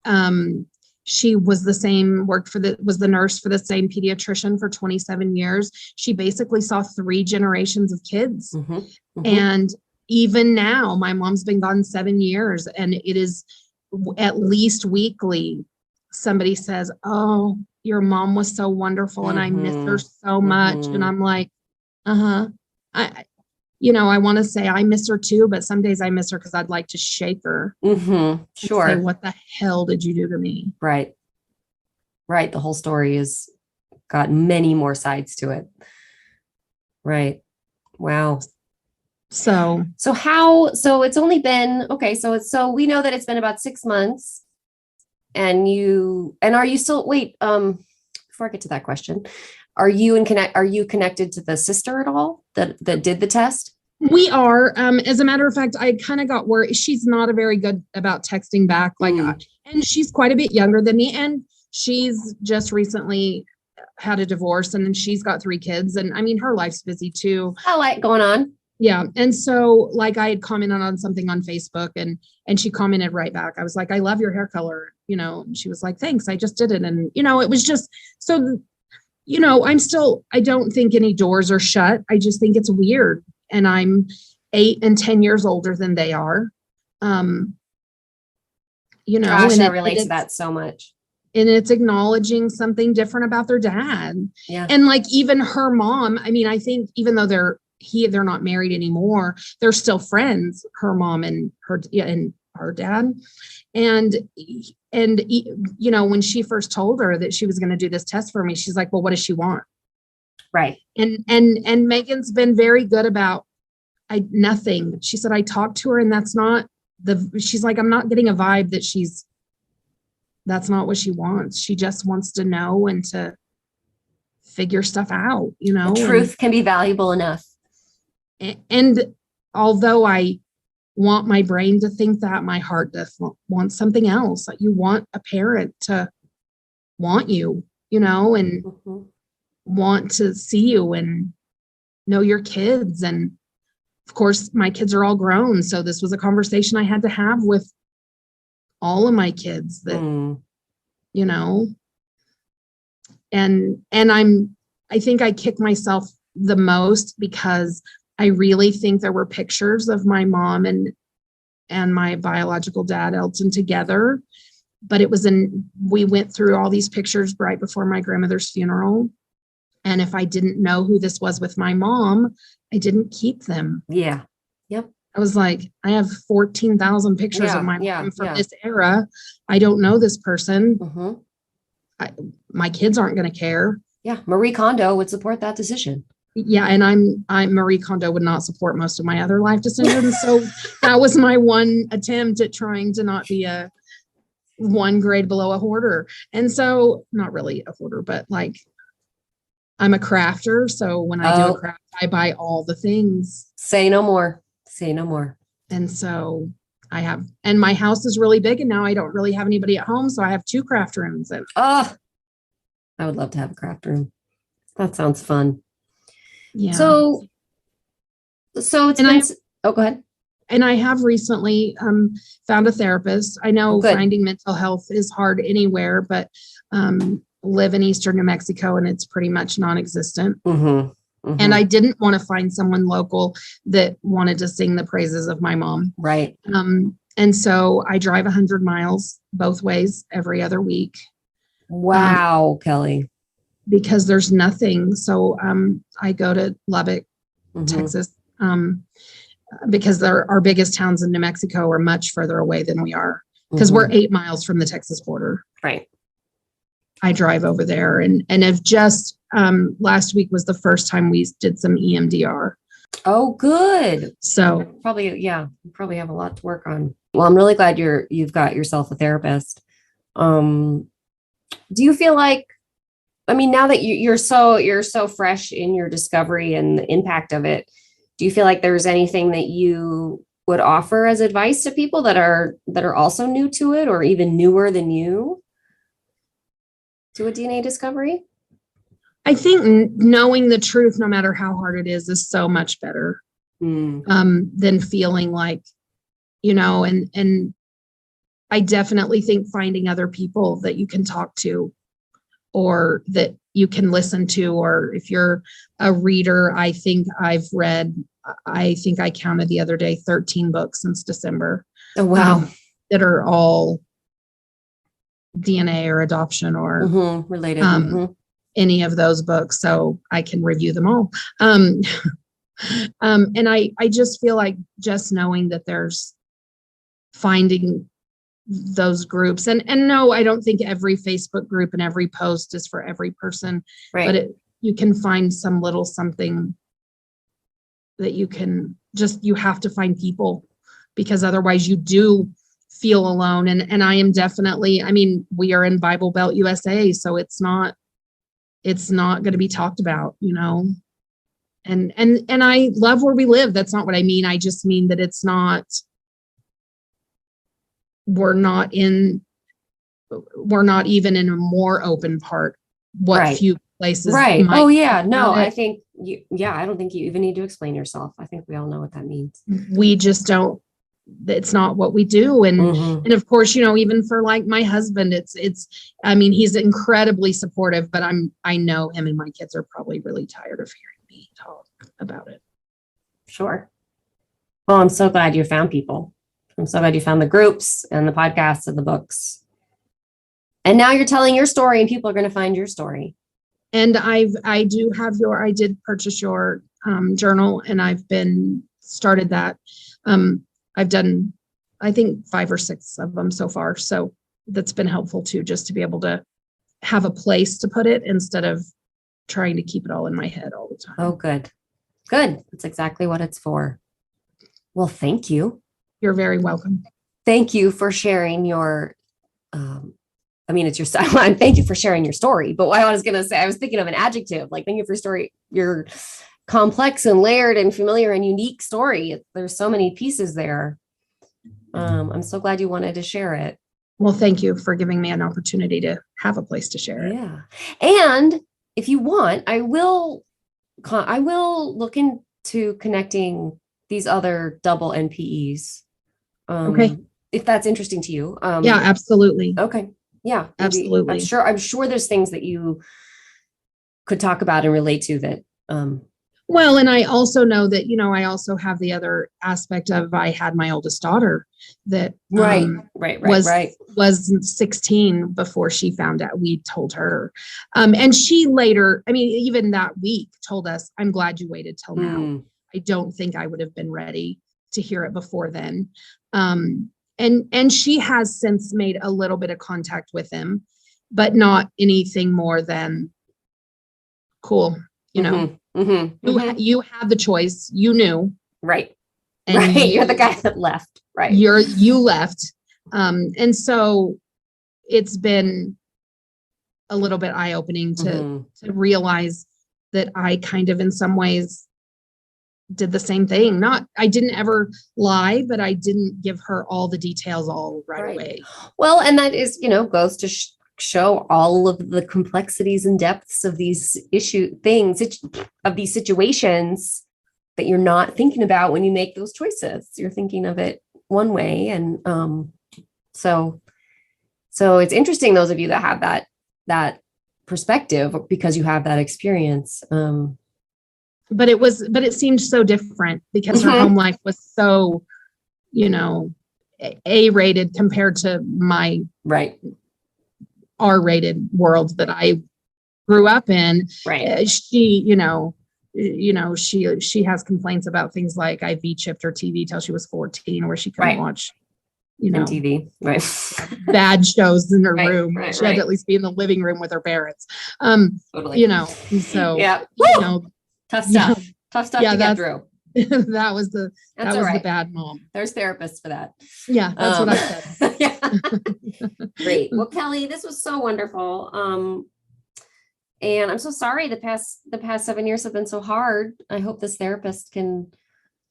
town. She was was the nurse for the same pediatrician for 27 years. She basically saw 3 generations of kids. And even now, my mom's been gone 7 years, and it is at least weekly somebody says, oh, your mom was so wonderful and I miss her so much. And I'm like, I want to say I miss her too, but some days I miss her because I'd like to shake her. Sure. Say, what the hell did you do to me? Right. The whole story has got many more sides to it. Right. Wow. So it's only been, okay. So we know that it's been about 6 months. And are you still, before I get to that question, are you connected to the sister at all that did the test? We are. As a matter of fact, I kind of got worried. She's not a very good about texting back. And she's quite a bit younger than me. And she's just recently had a divorce, and then she's got 3 kids. And I mean, her life's busy too. A lot going on. Yeah. And so like I had commented on something on Facebook, and she commented right back. I was like, I love your hair color, and she was like, thanks, I just did it. And, it was just, so, I don't think any doors are shut. I just think it's weird. And I'm 8 and 10 years older than they are. Gosh, Gosh, and I relate to that so much. And it's acknowledging something different about their dad. Yeah. And like even her mom, I mean, I think even though they're not married anymore, they're still friends, her mom and her dad. And when she first told her that she was going to do this test for me, she's like, well, what does she want? Right. And Megan's been very good about nothing. She said, I talked to her and she's like, I'm not getting a vibe that that's not what she wants. She just wants to know and to figure stuff out, The truth can be valuable enough. And although I want my brain to think that, my heart does want something else. Like you want a parent to want you, and want to see you and know your kids. And of course, my kids are all grown. So this was a conversation I had to have with all of my kids that, and I think I kick myself the most because I really think there were pictures of my mom and my biological dad, Elton, together. But we went through all these pictures right before my grandmother's funeral. And if I didn't know who this was with my mom, I didn't keep them. Yeah. Yep. I was like, I have 14,000 pictures of my mom from this era. I don't know this person. My kids aren't going to care. Yeah. Marie Kondo would support that decision. Yeah. And I'm Marie Kondo would not support most of my other life decisions. So that was my one attempt at trying to not be a one grade below a hoarder. And so not really a hoarder, but like I'm a crafter. So when I do a craft, I buy all the things. Say no more. Say no more. And so and my house is really big and now I don't really have anybody at home. So I have 2 craft rooms. And I would love to have a craft room. That sounds fun. Yeah. So go ahead. And I have recently found a therapist. I know finding mental health is hard anywhere, but live in Eastern New Mexico and it's pretty much non-existent. And I didn't want to find someone local that wanted to sing the praises of my mom. Right. And so I drive 100 miles both ways every other week. Wow, Kellie. Because there's nothing. So I go to Lubbock, Texas, because our biggest towns in New Mexico are much further away than we are because we're 8 miles from the Texas border. Right. I drive over there and have just last week was the first time we did some EMDR. Oh, good. So probably have a lot to work on. Well, I'm really glad you've got yourself a therapist. Do you feel like, I mean, now that you're so fresh in your discovery and the impact of it, do you feel like there's anything that you would offer as advice to people that are also new to it or even newer than you to a DNA discovery? I think knowing the truth, no matter how hard it is so much better than feeling like, and I definitely think finding other people that you can talk to or that you can listen to, or if you're a reader, I think I counted the other day 13 books since December. Oh, wow. That are all DNA or adoption or related. Any of those books. So I can review them all. And I just feel like just knowing that there's finding those groups and no, I don't think every Facebook group and every post is for every person, right. But you can find some little something that you have to find people because otherwise you do feel alone. And I am definitely, we are in Bible Belt USA, so it's not going to be talked about, and I love where we live. That's not what I mean. I just mean that we're not even in a more open part. Few places. Right. Oh yeah. No, I think I don't think you even need to explain yourself. I think we all know what that means. We just don't, it's not what we do. And of course, even for like my husband, he's incredibly supportive, but I know him and my kids are probably really tired of hearing me talk about it. Sure. Well, I'm so glad you found people. I'm so glad you found the groups and the podcasts and the books. And now you're telling your story and people are going to find your story. And I did purchase your journal, and I've started that. I've done, I think 5 or 6 of them so far. So that's been helpful too, just to be able to have a place to put it instead of trying to keep it all in my head all the time. Oh, good. Good. That's exactly what it's for. Well, thank you. You're very welcome. Thank you for sharing your, it's your style. Thank you for sharing your story. But what I was going to say, I was thinking of an adjective, like thank you for your story, your complex and layered and familiar and unique story. There's so many pieces there. I'm so glad you wanted to share it. Well, thank you for giving me an opportunity to have a place to share it. Yeah. And if you want, I will look into connecting these other double NPEs. Okay. If that's interesting to you. Yeah, absolutely. Okay. Yeah, absolutely. I'm sure there's things that you could talk about and relate to that. Well, and I also know that, I also have the other aspect of, I had my oldest daughter that was 16 before she found out. We told her. And she later, even that week told us, I'm glad you waited till now. I don't think I would have been ready to hear it before then. And she has since made a little bit of contact with him, but not anything more than cool, You had the choice, you knew. Right. And you're the guy that left. Right. You left. And so it's been a little bit eye-opening to realize that I kind of in some ways did the same thing. I didn't ever lie, but I didn't give her all the details right away. Well, and that is, goes to show all of the complexities and depths of these of these situations that you're not thinking about when you make those choices. You're thinking of it one way. And so it's interesting, those of you that have that perspective, because you have that experience. But it seemed so different because her home life was so, A-rated compared to my R-rated world that I grew up in. Right. She, she has complaints about things like IV chipped her TV till she was 14, where she couldn't watch, TV, right? bad shows in her room. She had to at least be in the living room with her parents. Totally. So yeah. Tough stuff to get through. that was the bad mom. There's therapists for that. Yeah, that's what I said. Yeah. Great. Well, Kelly, this was so wonderful. And I'm so sorry the past 7 years have been so hard. I hope this therapist can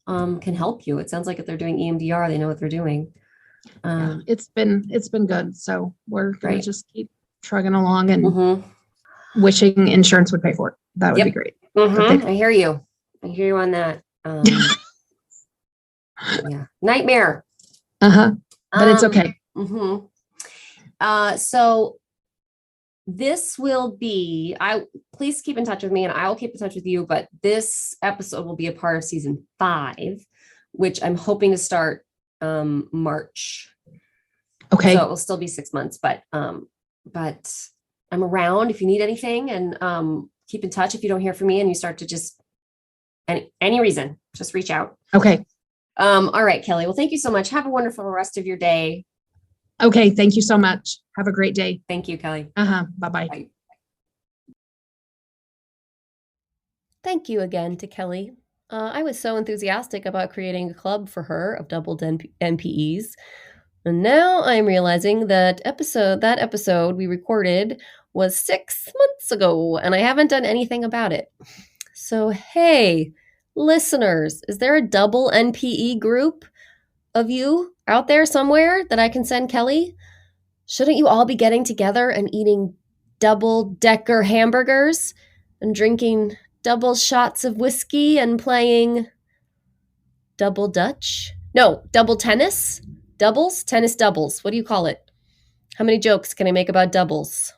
help you. It sounds like if they're doing EMDR, they know what they're doing. Yeah, it's been good. So we're gonna just keep trugging along and wishing insurance would pay for it. That would be great. I hear you on that. Yeah, nightmare. But it's okay. So this will be, please keep in touch with me and I will keep in touch with you, but this episode will be a part of season 5, which I'm hoping to start March. Okay. So it will still be 6 months, but I'm around if you need anything, and keep in touch if you don't hear from me and you start to just any reason, just reach out. Okay. All right, Kelly. Well, thank you so much. Have a wonderful rest of your day. Okay. Thank you so much. Have a great day. Thank you, Kelly. Bye-bye. Bye. Thank you again to Kelly. I was so enthusiastic about creating a club for her of double NPEs. And now I'm realizing that episode we recorded was 6 months ago, and I haven't done anything about it. So, hey, listeners, is there a double NPE group of you out there somewhere that I can send Kelly? Shouldn't you all be getting together and eating double-decker hamburgers and drinking double shots of whiskey and playing double Dutch? No, double tennis? Doubles? Tennis doubles. What do you call it? How many jokes can I make about doubles?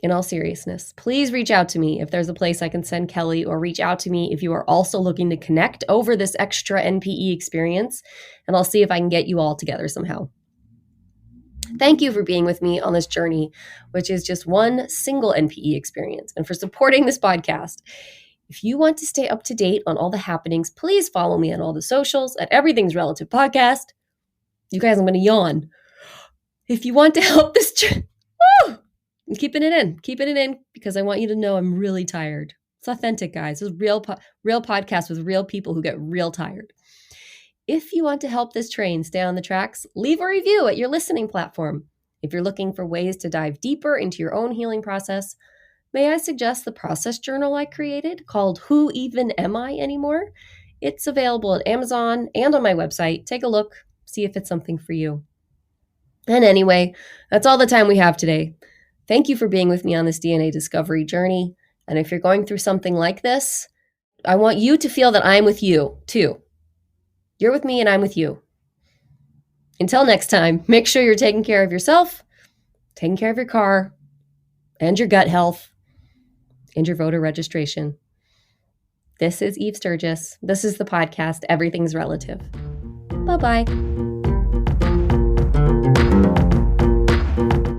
in all seriousness, please reach out to me if there's a place I can send Kellie, or reach out to me if you are also looking to connect over this extra NPE experience, and I'll see if I can get you all together somehow. Thank you for being with me on this journey, which is just one single NPE experience, and for supporting this podcast. If you want to stay up to date on all the happenings, please follow me on all the socials at Everything's Relative Podcast. You guys, I'm going to yawn. If you want to help this... I'm keeping it in because I want you to know I'm really tired. It's authentic, guys. It's real podcast with real people who get real tired. If you want to help this train stay on the tracks, leave a review at your listening platform. If you're looking for ways to dive deeper into your own healing process, may I suggest the process journal I created called Who Even Am I Anymore? It's available at Amazon and on my website. Take a look, see if it's something for you. And anyway, that's all the time we have today. Thank you for being with me on this DNA discovery journey. And if you're going through something like this, I want you to feel that I'm with you too. You're with me and I'm with you. Until next time, make sure you're taking care of yourself, taking care of your car, and your gut health, and your voter registration. This is Eve Sturgis. This is the podcast, Everything's Relative. Bye-bye.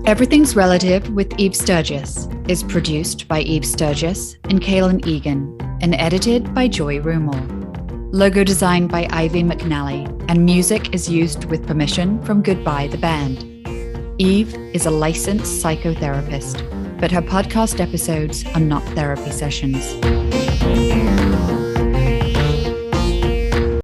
Everything's Relative with Eve Sturgis is produced by Eve Sturgis and Kaylin Egan and edited by Joy Rumel. Logo designed by Ivy McNally, and music is used with permission from Goodbye the Band. Eve is a licensed psychotherapist, but her podcast episodes are not therapy sessions.